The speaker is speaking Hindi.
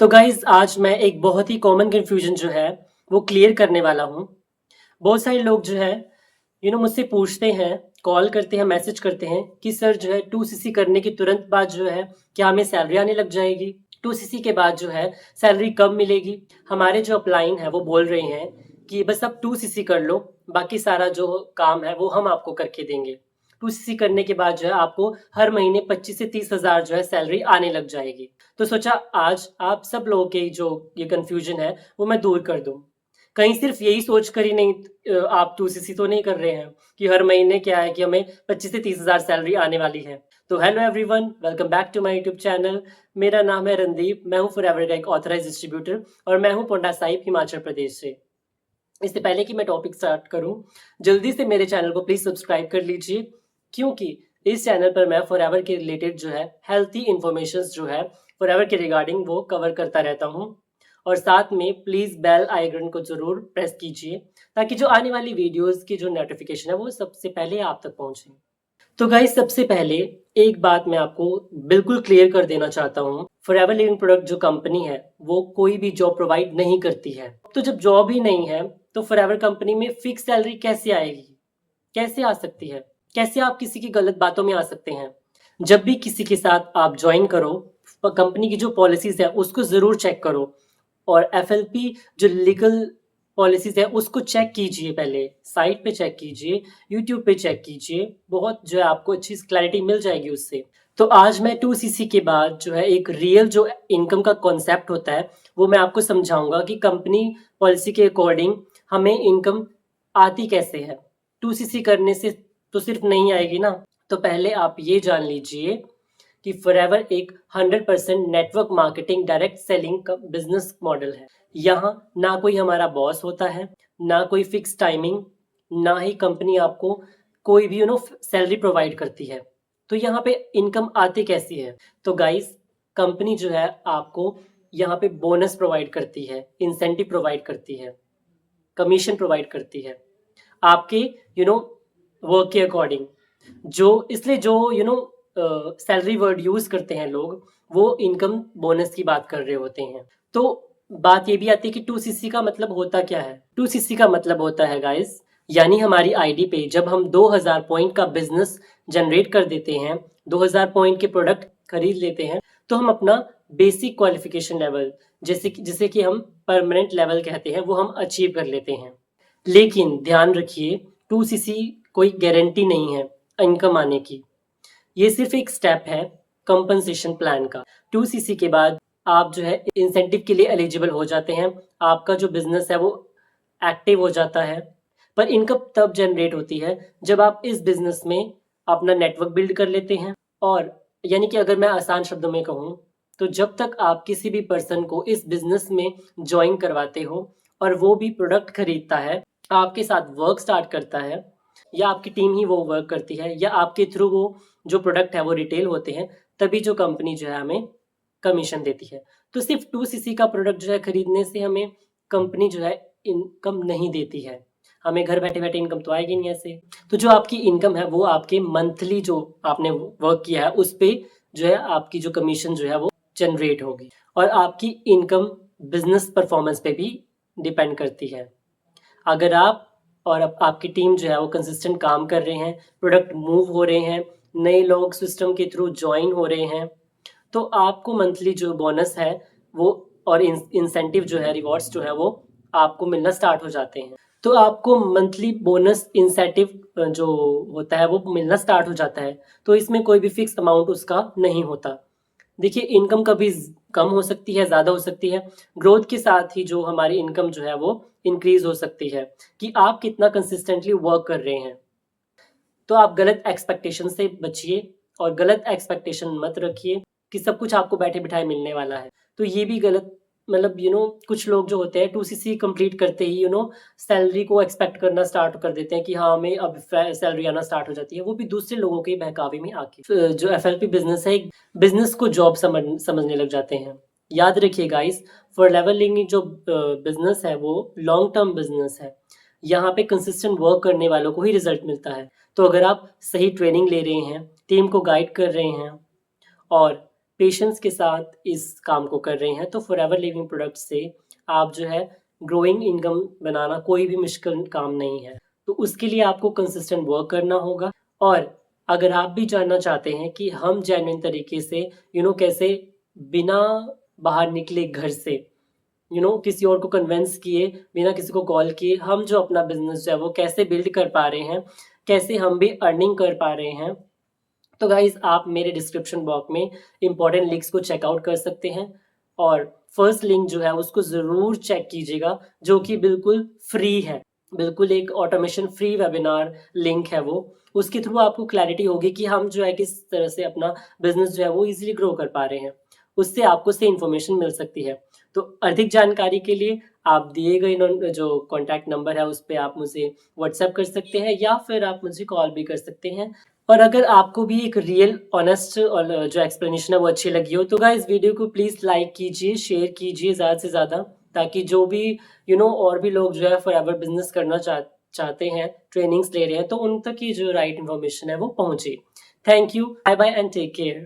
तो गाइज़ आज मैं एक बहुत ही कॉमन कन्फ्यूज़न जो है वो क्लियर करने वाला हूँ। बहुत सारे लोग जो है मुझसे पूछते हैं, कॉल करते हैं, मैसेज करते हैं कि सर जो है 2 सीसी करने के तुरंत बाद जो है क्या हमें सैलरी आने लग जाएगी? 2 सीसी के बाद जो है सैलरी कब मिलेगी? हमारे जो अपलाइन है वो बोल रहे हैं कि बस आप 2 सीसी कर लो, बाकी सारा जो काम है वो हम आपको करके देंगे। 2 सीसी करने के बाद जो है आपको हर महीने 25 से 30 हज़ार जो है सैलरी आने लग जाएगी। तो सोचा आज आप सब लोगों के जो ये कन्फ्यूज़न है वो मैं दूर कर दूँ। कहीं सिर्फ़ यही सोच कर ही नहीं आप 2 सीसी तो नहीं कर रहे हैं कि हर महीने क्या है कि हमें 25 से 30 हज़ार सैलरी आने वाली है। तो hello everyone, welcome back to my YouTube channel. मेरा नाम है रणदीप, मैं हूँ फॉरएवर का एक ऑथराइज़्ड डिस्ट्रीब्यूटर और मैं हूँ पोंटा साहिब, हिमाचल प्रदेश से। इससे पहले कि मैं टॉपिक स्टार्ट करूँ, जल्दी से मेरे चैनल को प्लीज़ सब्सक्राइब कर लीजिए क्योंकि इस चैनल पर मैं फॉरएवर के रिलेटेड जो है हेल्थी इन्फॉर्मेशंस जो है फॉरएवर के रिगार्डिंग वो कवर करता रहता हूँ। और साथ में प्लीज़ बेल आइकन को ज़रूर प्रेस कीजिए ताकि जो आने वाली वीडियोज़ की जो नोटिफ़िकेशन है वो सबसे पहले आप तक पहुँचे। तो गाइस सबसे पहले एक बात मैं आपको बिल्कुल क्लियर कर देना चाहता हूँ। फॉरएवर लिविंग प्रोडक्ट जो कंपनी है वो कोई भी जॉब प्रोवाइड नहीं करती है। तो जब जॉब ही नहीं है तो फॉरएवर कंपनी में फिक्स सैलरी कैसे आएगी? कैसे आ सकती है? कैसे आप किसी की गलत बातों में आ सकते हैं? जब भी किसी के साथ आप ज्वाइन करो, कंपनी की जो पॉलिसीज़ है उसको ज़रूर चेक करो और एफएलपी जो लीगल पॉलिसीज़ है उसको चेक कीजिए पहले, साइट पे चेक कीजिए, यूट्यूब पे चेक कीजिए, बहुत जो है आपको अच्छी क्लैरिटी मिल जाएगी उससे। तो आज मैं 2 सीसी के बाद जो है एक रियल जो इनकम का कॉन्सेप्ट होता है, वो मैं आपको समझाऊँगा कि कंपनी पॉलिसी के अकॉर्डिंग हमें इनकम आती कैसे है। 2 सीसी करने से तो सिर्फ नहीं आएगी ना, तो पहले आप ये जान लीजिए कि फॉरएवर एक 100% नेटवर्क मार्केटिंग डायरेक्ट सेलिंग का बिजनेस मॉडल है। यहाँ ना कोई हमारा बॉस होता है, ना कोई फिक्स टाइमिंग, ना ही कंपनी आपको कोई भी सैलरी प्रोवाइड करती है। तो यहाँ पे इनकम आती कैसी है? तो गाइस कंपनी जो है आपको यहाँ पे बोनस प्रोवाइड करती है, इंसेंटिव प्रोवाइड करती है, कमीशन प्रोवाइड करती है आपके वर्क के अकॉर्डिंग। जो इसलिए जो सैलरी वर्ड यूज करते हैं लोग वो इनकम बोनस की बात कर रहे होते हैं। तो बात ये भी आती है कि 2 सीसी का मतलब होता क्या है? 2 सीसी का मतलब होता है गाइस, यानी हमारी आईडी पे जब हम 2000 पॉइंट का बिजनेस जनरेट कर देते हैं, 2000 पॉइंट के प्रोडक्ट खरीद लेते हैं, तो हम अपना बेसिक क्वालिफिकेशन लेवल जिसे कि हम परमानेंट लेवल कहते हैं वो हम अचीव कर लेते हैं। लेकिन ध्यान रखिए 2 सीसी कोई गारंटी नहीं है इनकम आने की। ये सिर्फ एक स्टेप है कंपनसेशन प्लान का। 2 सीसी के बाद आप जो है इंसेंटिव के लिए एलिजिबल हो जाते हैं। आपका जो बिजनेस है वो एक्टिव हो जाता है। पर इनकम तब जनरेट होती है जब आप इस बिजनेस में अपना नेटवर्क बिल्ड कर लेते हैं। और यानी कि अगर मैं आसान शब्दों में कहूँ तो जब तक आप किसी भी पर्सन को इस बिजनेस में ज्वाइन करवाते हो और वो भी प्रोडक्ट खरीदता है, आपके साथ वर्क स्टार्ट करता है या आपकी टीम ही वो वर्क करती है या आपके थ्रू वो जो प्रोडक्ट है वो रिटेल होते हैं, तभी जो कंपनी जो है हमें कमीशन देती है। तो सिर्फ 2 सीसी का प्रोडक्ट जो है खरीदने से हमें कंपनी जो है इनकम नहीं देती है। हमें घर बैठे-बैठे इनकम तो आएगी नहीं ऐसे। तो जो आपकी इनकम है वो आपके मंथली जो आपने वर्क किया है उस पे जो है आपकी जो कमीशन जो है वो जनरेट होगी और आपकी इनकम बिज़नेस परफॉर्मेंस पे भी डिपेंड करती है। अगर आप और आपकी टीम जो है वो कंसिस्टेंट काम कर रहे हैं, प्रोडक्ट मूव हो रहे हैं, नए लोग सिस्टम के थ्रू जॉइन हो रहे हैं, तो आपको मंथली जो बोनस है वो और इंसेंटिव जो है, रिवॉर्ड्स जो है वो आपको मिलना स्टार्ट हो जाते हैं। तो आपको मंथली बोनस इंसेंटिव जो होता है वो मिलना स्टार्ट हो जाता है। तो इसमें कोई भी फिक्स अमाउंट उसका नहीं होता। देखिए इनकम कभी कम हो सकती है, ज़्यादा हो सकती है। ग्रोथ के साथ ही जो हमारी इनकम जो है वो इंक्रीज हो सकती है कि आप कितना कंसिस्टेंटली वर्क कर रहे हैं। तो आप गलत एक्सपेक्टेशन से बचिए और गलत एक्सपेक्टेशन मत रखिए कि सब कुछ आपको बैठे बिठाए मिलने वाला है। तो ये भी गलत मतलब कुछ लोग जो होते हैं 2 सीसी कंप्लीट करते ही सैलरी को एक्सपेक्ट करना स्टार्ट कर देते हैं कि हाँ हमें अब सैलरी आना स्टार्ट हो जाती है, वो भी दूसरे लोगों के बहकावे में आके जो एफएलपी बिजनेस है बिजनेस को जॉब समझने लग जाते हैं। याद रखिए गाइस, फॉर लेवलिंग जो बिजनेस है वो लॉन्ग टर्म बिजनेस है। यहाँ पे कंसिस्टेंट वर्क करने वालों को ही रिजल्ट मिलता है। तो अगर आप सही ट्रेनिंग ले रहे हैं, टीम को गाइड कर रहे हैं और पेशेंस के साथ इस काम को कर रहे हैं, तो फॉरएवर लिविंग प्रोडक्ट से आप जो है ग्रोइंग इनकम बनाना कोई भी मुश्किल काम नहीं है। तो उसके लिए आपको कंसिस्टेंट वर्क करना होगा। और अगर आप भी जानना चाहते हैं कि हम जेन्युइन तरीके से कैसे बिना बाहर निकले घर से किसी और को कन्विंस किए, बिना किसी को कॉल किए, हम जो अपना बिजनेस जो है वो कैसे बिल्ड कर पा रहे हैं, कैसे हम भी अर्निंग कर पा रहे हैं, तो गाइज आप मेरे डिस्क्रिप्शन बॉक्स में इंपॉर्टेंट लिंक्स को चेकआउट कर सकते हैं। और फर्स्ट लिंक जो है उसको ज़रूर चेक कीजिएगा, जो कि बिल्कुल फ्री है, बिल्कुल एक ऑटोमेशन फ्री वेबिनार लिंक है वो। उसके थ्रू आपको क्लैरिटी होगी कि हम जो है किस तरह से अपना बिजनेस जो है वो इजीली ग्रो कर पा रहे हैं। उससे आपको सही इन्फॉर्मेशन मिल सकती है। तो अधिक जानकारी के लिए आप दिए गए जो कॉन्टैक्ट नंबर है उस पर आप मुझे व्हाट्सएप कर सकते हैं, या फिर आप मुझे कॉल भी कर सकते हैं। और अगर आपको भी एक रियल ऑनेस्ट और जो एक्सप्लेनेशन है वो अच्छी लगी हो, तो गाइस वीडियो को प्लीज़ लाइक कीजिए, शेयर कीजिए ज़्यादा से ज़्यादा, ताकि जो भी और भी लोग जो है फॉरएवर बिजनेस करना चाहते हैं, ट्रेनिंग्स ले रहे हैं, तो उन तक ये जो राइट इन्फॉर्मेशन है वो पहुंचे। Thank you, bye bye and take care.